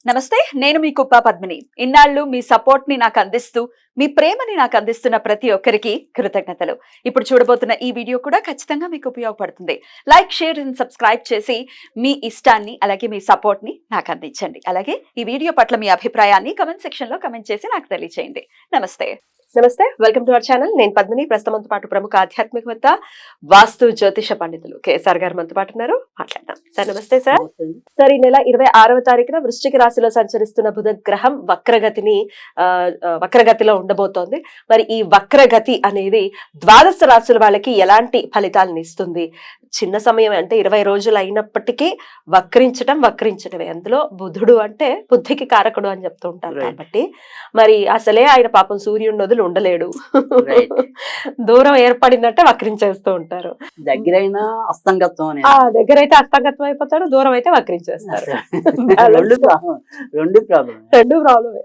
నమస్తే, నేను మీ కుప్ప పద్మిని. ఇన్నాళ్ళు మీ సపోర్ట్ ని నాకు అందిస్తూ, మీ ప్రేమని నాకు అందిస్తున్న ప్రతి ఒక్కరికి కృతజ్ఞతలు. ఇప్పుడు చూడబోతున్న ఈ వీడియో కూడా ఖచ్చితంగా మీకు ఉపయోగపడుతుంది. లైక్, షేర్ అండ్ సబ్స్క్రైబ్ చేసి మీ ఇష్టాన్ని అలాగే మీ సపోర్ట్ ని నాకు అందించండి. అలాగే ఈ వీడియో పట్ల మీ అభిప్రాయాన్ని కమెంట్ సెక్షన్ లో కమెంట్ చేసి నాకు తెలియజేయండి. నమస్తే. నమస్తే, వెల్కమ్ టు అవర్ ఛానల్. నేను పద్మిని. ప్రస్తుతంతో పాటు ప్రముఖ ఆధ్యాత్మికవేత్త, వాస్తు జ్యోతిష పండితులు కేఎస్ఆర్ గారు మనతో పాటు ఉన్నారు. మాట్లాడదాం. సార్ నమస్తే. సార్ ఈ నెల 26వ తారీఖున వృశ్చిక రాశిలో సంచరిస్తున్న బుధ గ్రహం వక్రగతిలో ఉండబోతోంది. మరి ఈ వక్రగతి అనేది ద్వాదశ రాశుల వాళ్ళకి ఎలాంటి ఫలితాలను ఇస్తుంది? చిన్న సమయం అంటే 20 రోజులు అయినప్పటికీ వక్రించడమే. అందులో బుధుడు అంటే బుద్ధికి కారకుడు అని చెప్తూ ఉంటారు. కాబట్టి మరి అసలే ఆయన పాపం సూర్యుడి వదిలి ఉండలేడు. దూరం ఏర్పడిందంటే వక్రించేస్తూ ఉంటారు. దగ్గరైనా అస్తంగత్వం దగ్గరైతే అస్తంగత్వం అయిపోతాడు, దూరం అయితే వక్రించేస్తారు. రెండు ప్రాబ్లమే.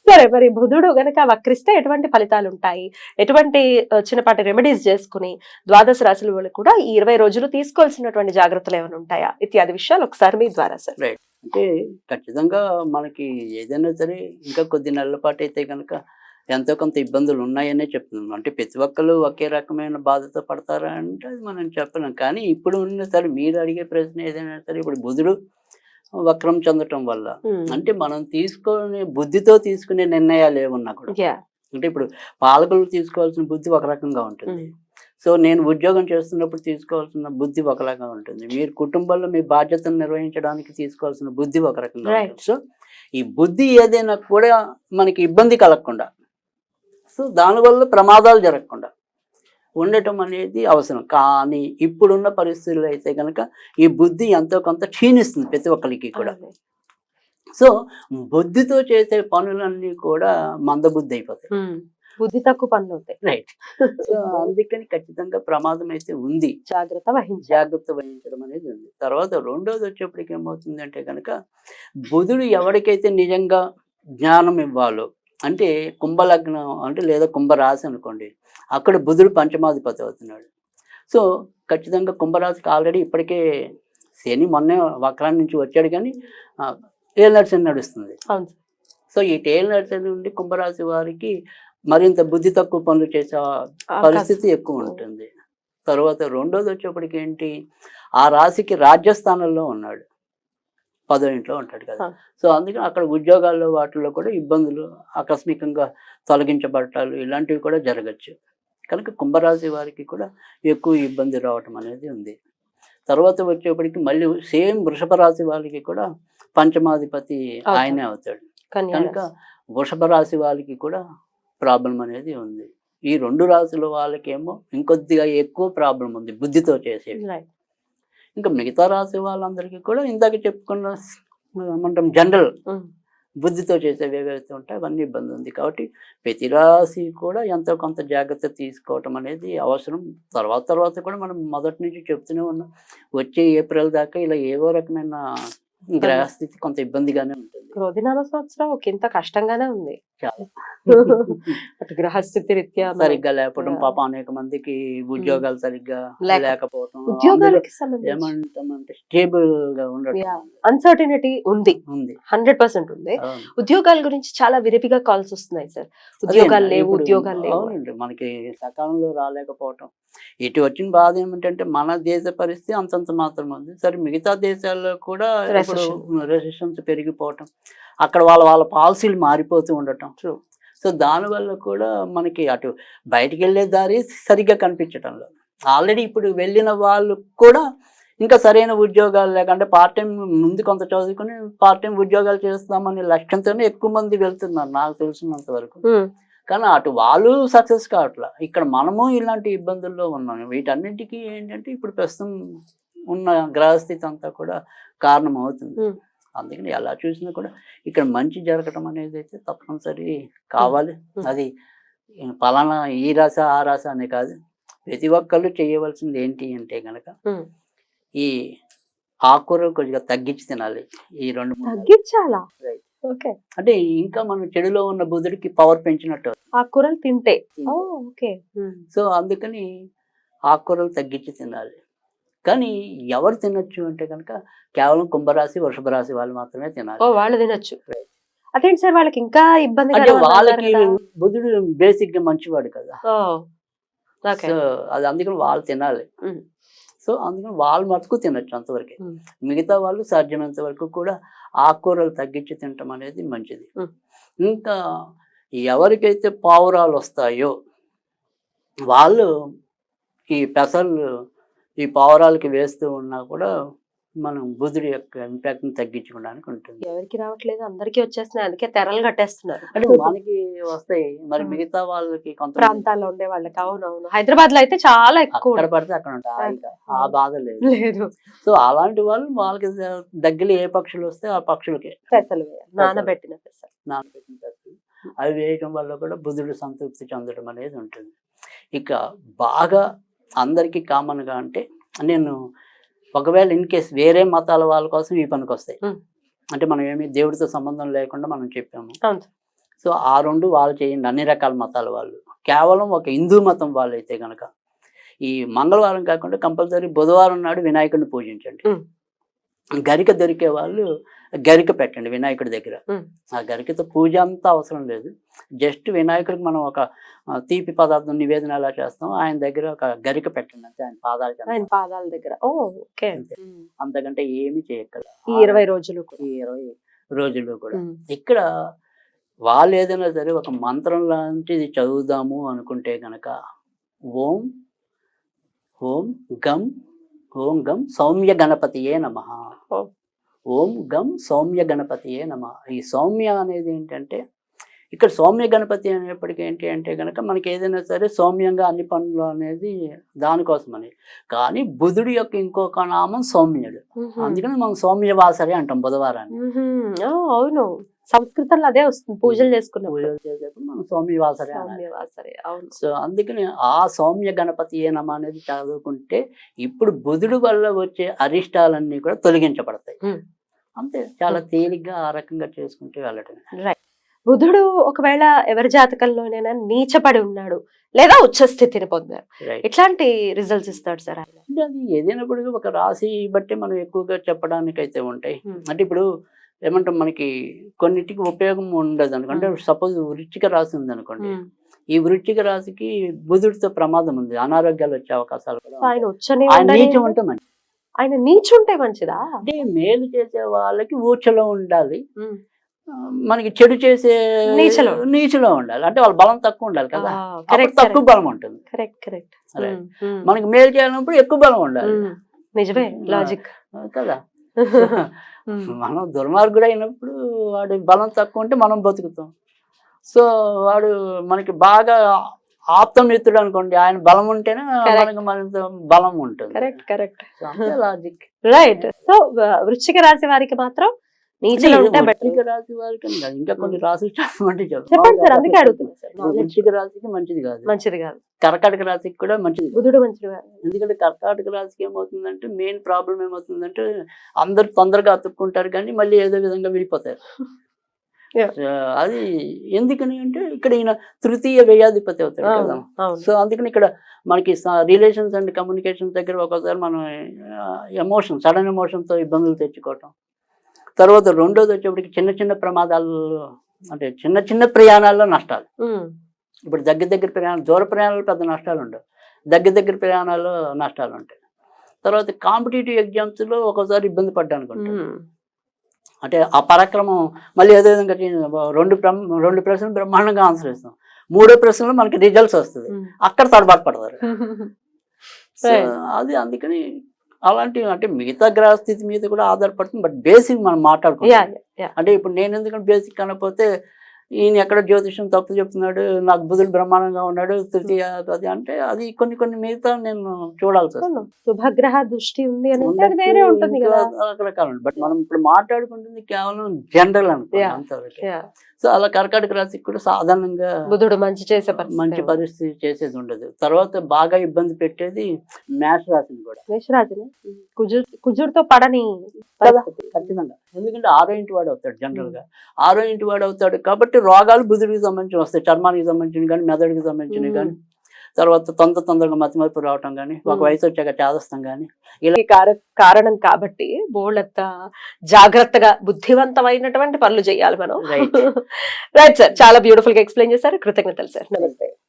సరే, మరి బుధుడు గనక వక్రిస్తే ఎటువంటి ఫలితాలు ఉంటాయి? ఎటువంటి చిన్నపాటి రెమెడీస్ చేసుకుని ద్వాదశ రాశుల వాళ్ళు కూడా ఈ 20 రోజులు తీసుకోవాల్సినటువంటి జాగ్రత్తలు ఏమైనా ఉంటాయా? ఇత్యాది విషయాలు ఒకసారి మీ ద్వారా సార్. అంటే ఖచ్చితంగా మనకి ఏదైనా సరే ఇంకా కొద్ది నెలల పాటు అయితే కనుక ఎంతో కొంత ఇబ్బందులు ఉన్నాయనే చెప్తున్నాం. అంటే ప్రతి ఒక్కరు ఒకే రకమైన బాధతో పడతారా అంటే అది మనం చెప్పలేం. కానీ ఇప్పుడు ఉన్న సరే మీరు అడిగే ప్రశ్న ఏదైనా సరే, ఇప్పుడు బుధుడు వక్రం చెందటం వల్ల అంటే మనం బుద్ధితో తీసుకునే నిర్ణయాలు ఏమన్నా కూడా, అంటే ఇప్పుడు పాలకులు తీసుకోవాల్సిన బుద్ధి ఒక రకంగా ఉంటుంది. సో నేను ఉద్యోగం చేస్తున్నప్పుడు తీసుకోవాల్సిన బుద్ధి ఒక రకంగా ఉంటుంది. మీరు కుటుంబంలో మీ బాధ్యతను నిర్వహించడానికి తీసుకోవాల్సిన బుద్ధి ఒక రకంగా ఉంటుంది. సో ఈ బుద్ధి ఏదైనా కూడా మనకి ఇబ్బంది కలగకుండా, సో దానివల్ల ప్రమాదాలు జరగకుండా ఉండటం అనేది అవసరం. కానీ ఇప్పుడున్న పరిస్థితుల్లో అయితే కనుక ఈ బుద్ధి ఎంతో కొంత క్షీణిస్తుంది ప్రతి ఒక్కరికి కూడా. సో బుద్ధితో చేసే పనులన్నీ కూడా మందబుద్ధి అయిపోతాయి, బుద్ధి తక్కువ పనులు అవుతాయి. రైట్. సో అందుకని ఖచ్చితంగా ప్రమాదం అయితే ఉంది. జాగ్రత్త వహించడం అనేది ఉంది. తర్వాత రెండోది వచ్చేప్పటికి ఏమవుతుంది అంటే కనుక బుధుడు ఎవరికైతే నిజంగా జ్ఞానం ఇవ్వాలో, అంటే కుంభలగ్నం అంటే లేదా కుంభరాశి అనుకోండి, అక్కడ బుధుడు పంచమాధిపతి అవుతున్నాడు. సో ఖచ్చితంగా కుంభరాశికి ఆల్రెడీ ఇప్పటికే శని మొన్నే వక్రాన్ని నుంచి వచ్చాడు, కానీ టేల్ శని నడుస్తుంది. సో ఈ టేల్ శని నుండి కుంభరాశి వారికి మరింత బుద్ధి తక్కువ పనులు చేసే పరిస్థితి ఎక్కువ ఉంటుంది. తర్వాత రెండోది వచ్చేప్పటికి ఏంటి, ఆ రాశికి రాజ్యస్థానంలో ఉన్నాడు, 10వ ఇంట్లో ఉంటాడు కదా. సో అందుకని అక్కడ ఉద్యోగాల్లో వాటిల్లో కూడా ఇబ్బందులు, ఆకస్మికంగా తొలగించబడటాలు ఇలాంటివి కూడా జరగచ్చు. కనుక కుంభరాశి వారికి కూడా ఎక్కువ ఇబ్బంది రావటం అనేది ఉంది. తర్వాత వచ్చేప్పటికి మళ్ళీ సేమ్ వృషభ రాశి వాళ్ళకి కూడా పంచమాధిపతి ఆయనే అవుతాడు. కనుక వృషభ రాశి వాళ్ళకి కూడా ప్రాబ్లం అనేది ఉంది. ఈ రెండు రాశుల వాళ్ళకేమో ఇంకొద్దిగా ఎక్కువ ప్రాబ్లం ఉంది బుద్ధితో చేసేది. ఇంకా మిగతా రాశి వాళ్ళందరికీ కూడా ఇందాక చెప్పుకున్న ఏమంటాం జనరల్ బుద్ధితో చేసేవి ఏవైతే ఉంటాయి అవన్నీ ఇబ్బంది ఉంది. కాబట్టి ప్రతి రాశి కూడా ఎంతో కొంత జాగ్రత్త తీసుకోవటం అనేది అవసరం. తర్వాత కూడా మనం మొదటి నుంచి చెప్తూనే ఉన్నాం, వచ్చే ఏప్రిల్ దాకా ఇలా ఏవో రకమైన గ్రహస్థితి కొంత ఇబ్బందిగానే ఉంటుంది. క్రోధినామ సంవత్సరం ఇంత కష్టంగానే ఉంది చాలా. గ్రహస్థితి రీత్యా సరిగ్గా లేకపోవడం, పాపం అనేక మందికి ఉద్యోగాలు సరిగ్గా లేకపోవడం, ఏమంటామంటే స్టేబుల్ గా ఉండడం, అన్సర్టనిటీ ఉంది 100% ఉంది. ఉద్యోగాల గురించి చాలా విరివిగా కాల్స్ వస్తున్నాయి సార్. ఉద్యోగాలు లేవు. అవునండి, మనకి సకాలంలో రాలేకపోవటం. ఇటు వచ్చిన బాధ ఏమిటంటే మన దేశ పరిస్థితి అంతంత మాత్రం ఉంది. సరే మిగతా దేశాల్లో కూడా ఇప్పుడు రెసిస్టెన్స్ పెరిగిపోవటం, అక్కడ వాళ్ళ పాలసీలు మారిపోతూ ఉండటం. సో దానివల్ల కూడా మనకి అటు బయటికి వెళ్ళే దారి సరిగ్గా కనిపించటంలో, ఆల్రెడీ ఇప్పుడు వెళ్ళిన వాళ్ళు కూడా ఇంకా సరైన ఉద్యోగాలు లేకంటే పార్ట్ టైం ముందు కొంత చదువుకుని పార్ట్ టైం ఉద్యోగాలు చేస్తామనే లక్ష్యంతోనే ఎక్కువ మంది వెళ్తున్నారు నాకు తెలిసినంత వరకు. కానీ అటు వాళ్ళు సక్సెస్ కావట్లా, ఇక్కడ మనము ఇలాంటి ఇబ్బందుల్లో ఉన్నాం. వీటన్నింటికి ఏంటంటే ఇప్పుడు ప్రస్తుతం ఉన్న గ్రహస్థితి అంతా కూడా కారణం అవుతుంది. అందుకని ఎలా చూసినా కూడా ఇక్కడ మంచి జరగటం అనేది అయితే తప్పనిసరి కావాలి. అది పలానా ఈ రాశ ఆ రాశ అనే కాదు, ప్రతి ఒక్కళ్ళు చేయవలసింది ఏంటి అంటే కనుక ఈ ఆకుకూరలు కొద్దిగా తగ్గించి తినాలి. ఈ 2-3 తగ్గించాలా? అంటే ఇంకా మనం చెడులో ఉన్న బుధుడికి పవర్ పెంచినట్టు ఆకుకూరలు తింటే. సో అందుకని ఆకుకూరలు తగ్గించి తినాలి. కానీ ఎవరు తినొచ్చు అంటే కనుక కేవలం కుంభరాశి వృషభ రాశి వాళ్ళు మాత్రమే తినాలి. వాళ్ళు తినొచ్చు. అదేంటి సార్ వాళ్ళకి ఇంకా ఇబ్బంది అంటే వాళ్ళకి బుధుడు బేసిక్ గా మంచివాడు కదా, సో అది అందుకని వాళ్ళు తినాలి. సో అందుకని వాళ్ళు మటుకు తినొచ్చు అంతవరకే. మిగతా వాళ్ళు సాధ్యమైనంత వరకు కూడా ఆకుకూరలు తగ్గించి తినటం అనేది మంచిది. ఇంకా ఎవరికైతే పావురాలు వస్తాయో వాళ్ళు ఈ పెసలు ఈ పావురాలకి వేస్తూ ఉన్నా కూడా మనం బుధుడి యొక్క ఇంపాక్ట్ ని తగ్గించుకోవడానికి ఉంటుంది. ఎవరికి రావట్లేదు, అందరికీ వచ్చేస్తున్నాయి, అందుకే తెరలు కట్టేస్తున్నారు. అంటే మనకి వస్తాయి, మరి మిగతా వాళ్ళకి కొంత ప్రాంతాల్లో ఉండే వాళ్ళకి. అవునవును, హైదరాబాద్ లో అయితే చాలా ఎక్కువ. అక్కడ పడితే అక్కడ ఉంటాయి, ఆ బాధ లేదు. సో అలాంటి వాళ్ళకి దగ్గర ఏ పక్షులు వస్తే ఆ పక్షులకి పెసలు నానబెట్టిన పెసలు అవి వేయటం వల్ల కూడా బుధుడు సంతృప్తి చెందడం అనేది ఉంటుంది. ఇక బాగా అందరికీ కామన్ గా అంటే నేను ఒకవేళ ఇన్ కేస్ వేరే మతాల వాళ్ళ కోసం ఈ పనికి వస్తాయి, అంటే మనం ఏమి దేవుడితో సంబంధం లేకుండా మనం చెప్పాము. సో ఆ రెండు వాళ్ళు చేయండి, అన్ని రకాల మతాల వాళ్ళు. కేవలం ఒక హిందూ మతం వాళ్ళు అయితే గనక ఈ మంగళవారం కాకుండా కంపల్సరీ బుధవారం నాడు వినాయకుడిని పూజించండి. గరిక దొరికే వాళ్ళు గరిక పెట్టండి వినాయకుడి దగ్గర. ఆ గరికతో పూజ అంతా అవసరం లేదు, జస్ట్ వినాయకుడికి మనం ఒక తీపి పదార్థం నివేదన ఎలా చేస్తాం ఆయన దగ్గర ఒక గరిక పెట్టండి అంతే, ఆయన పాదాల దగ్గర. అంతకంటే ఏమి చేయక్కల ఈ 20 రోజులు ఈ 20 రోజులు కూడా. ఇక్కడ వాళ్ళు ఏదైనా సరే ఒక మంత్రం లాంటిది చదువుదాము అనుకుంటే గనక ఓం ఓం గం సౌమ్య గణపతియే నమః, ఓం గం సౌమ్య గణపతియే నమః. ఈ సౌమ్య అనేది ఏంటంటే ఇక్కడ సౌమ్య గణపతి అనేప్పటికీ ఏంటి అంటే కనుక మనకి ఏదైనా సరే సౌమ్యంగా అన్ని పనులు అనేది దానికోసమని. కానీ బుధుడి యొక్క ఇంకొక నామం సౌమ్యుడు, అందుకని మనం సౌమ్యవాసరి అంటాం బుధవారాన్ని. అవును, సంస్కృతంలో అదే వస్తుంది, పూజలు చేసేటప్పుడు మనం సౌమ్యవాసరి. సో అందుకని ఆ సౌమ్య గణపతి ఏ నమ అనేది చదువుకుంటే ఇప్పుడు బుధుడు వల్ల వచ్చే అరిష్టాలన్నీ కూడా తొలగించబడతాయి. అంతే, చాలా తేలిగ్గా ఆ రకంగా చేసుకుంటూ వెళ్ళటం. బుధుడు ఒకవేళ ఎవరి జాతకంలోనైనా నీచపడి ఉన్నాడు లేదా ఉచ్చ స్థితిని పొందారు, ఎట్లాంటి రిజల్ట్స్ ఇస్తాడు సార్? అంటే అది ఏదైనప్పుడు ఒక రాశి బట్టి మనం ఎక్కువగా చెప్పడానికి అయితే ఉంటాయి. అంటే ఇప్పుడు ఏమంటాం, మనకి కొన్నిటికి ఉపయోగం ఉండదు అనుకోండి. సపోజ్ వృశ్చిక రాశి ఉంది అనుకోండి, ఈ వృశ్చిక రాశికి బుధుడితో ప్రమాదం ఉంది, అనారోగ్యాలు వచ్చే అవకాశాలు కూడా. ఆయన నీచం ఉంటే మంచిది. ఆయన నీచుంటే మంచిదా? అంటే మేలు చేసే వాళ్ళకి ఊచలో ఉండాలి, మనకి చెడు చేసే నీచులో ఉండాలి. అంటే వాళ్ళ బలం తక్కువ ఉండాలి కదా, తక్కువ బలం ఉంటుంది. మనకి మేలు చేయాలన్నప్పుడు ఎక్కువ బలం ఉండాలి. నిజమే, లాజిక్ కదా. మనం దుర్మార్గుడు అయినప్పుడు వాడి బలం తక్కువ ఉంటే మనం బతుకుతాం. సో వాడు మనకి బాగా ఆప్తమిత్రుడు అనుకోండి, ఆయన బలం ఉంటేనే మనకి మరింత బలం ఉంటుంది. Logic right. సో వృశ్చిక రాశి వారికి మాత్రం వృశ్చిక రాశి వారికి ఇంకా కొన్ని రాశులు చెప్పమంటే వృశ్చిక రాశికి మంచిది కాదు, కర్కాటక రాశికి కూడా మంచిది బుధుడు మంచిది కాదు. ఎందుకంటే కర్కాటక రాశికి ఏమవుతుందంటే మెయిన్ ప్రాబ్లం ఏమవుతుందంటే అందరు తొందరగా అతుక్కుంటారు కానీ మళ్ళీ ఏదో విధంగా విడిపోతారు. అది ఎందుకని అంటే ఇక్కడ ఈయన తృతీయ వ్యయాధిపతి అవుతాడు కదా. సో అందుకని ఇక్కడ మనకి రిలేషన్స్ అండ్ కమ్యూనికేషన్ దగ్గర ఒకసారి మనం ఎమోషన్, సడన్ ఎమోషన్తో ఇబ్బందులు తెచ్చుకోవటం. తర్వాత రెండోది వచ్చేప్పటికి చిన్న చిన్న ప్రమాదాలు, అంటే చిన్న చిన్న ప్రయాణాల్లో నష్టాలు. ఇప్పుడు దగ్గర ప్రయాణాలు, దూర ప్రయాణాలు పెద్ద నష్టాలు ఉండవు, దగ్గర ప్రయాణాల్లో నష్టాలు ఉంటాయి. తర్వాత కాంపిటేటివ్ ఎగ్జామ్స్లో ఒకసారి ఇబ్బంది పడ్డా అనుకుంటాను, అంటే ఆ పరాక్రమం మళ్ళీ ఏదో విధంగా రెండు ప్రశ్నలు బ్రహ్మాండంగా ఆన్సర్ ఇస్తాం, మూడో ప్రశ్నలో మనకి రిజల్ట్స్ వస్తుంది, అక్కడ తడబాటు పడతారు. సో అది అందుకని అలాంటి అంటే మిగతా గ్రహస్థితి మీద కూడా ఆధారపడుతుంది. బట్ బేసిక్ మనం మాట్లాడుకుంటాం. అంటే ఇప్పుడు నేను ఎందుకంటే బేసిక్ అనకపోతే ఈయన ఎక్కడ జ్యోతిషం తప్పు చెప్తున్నాడు, నాకు బుధుడు బ్రహ్మాండంగా ఉన్నాడు తృతీయ అది అంటే అది కొన్ని మిగతా నేను చూడాల్సి వస్తుంది. శుభగ్రహ దృష్టి ఉంది రకరకాల. బట్ మనం ఇప్పుడు మాట్లాడుకుంటుంది కేవలం జనరల్ అనుకో అంతవరకు. సో అలా కర్కాటక రాశికి కూడా సాధారణంగా బుధుడు మంచి పరిస్థితి చేసేది ఉండదు. తర్వాత బాగా ఇబ్బంది పెట్టేది మేష రాశిని కూడా. మేషరాశిని కుజుడితో పడని ఖచ్చితంగా, ఎందుకంటే 6వ ఇంటి వాడు అవుతాడు జనరల్ గా. 6వ ఇంటి వాడు అవుతాడు కాబట్టి రోగాలు బుధుడికి సంబంధించి వస్తాయి, చర్మానికి సంబంధించినవి కానీ మెదడుకి సంబంధించినవి కానీ. తర్వాత తొందరగా మతిమరుపు రావటం కానీ, ఒక వయసు వచ్చాక చేదస్తాం కానీ, ఈ కారణం కాబట్టి బోళ్ళంత జాగ్రత్తగా బుద్ధివంతమైనటువంటి పనులు చేయాలి మనం. రైట్. రైట్ సార్, చాలా బ్యూటిఫుల్ గా ఎక్స్ప్లెయిన్ చేశారు. కృతజ్ఞతలు సార్. నమస్తే.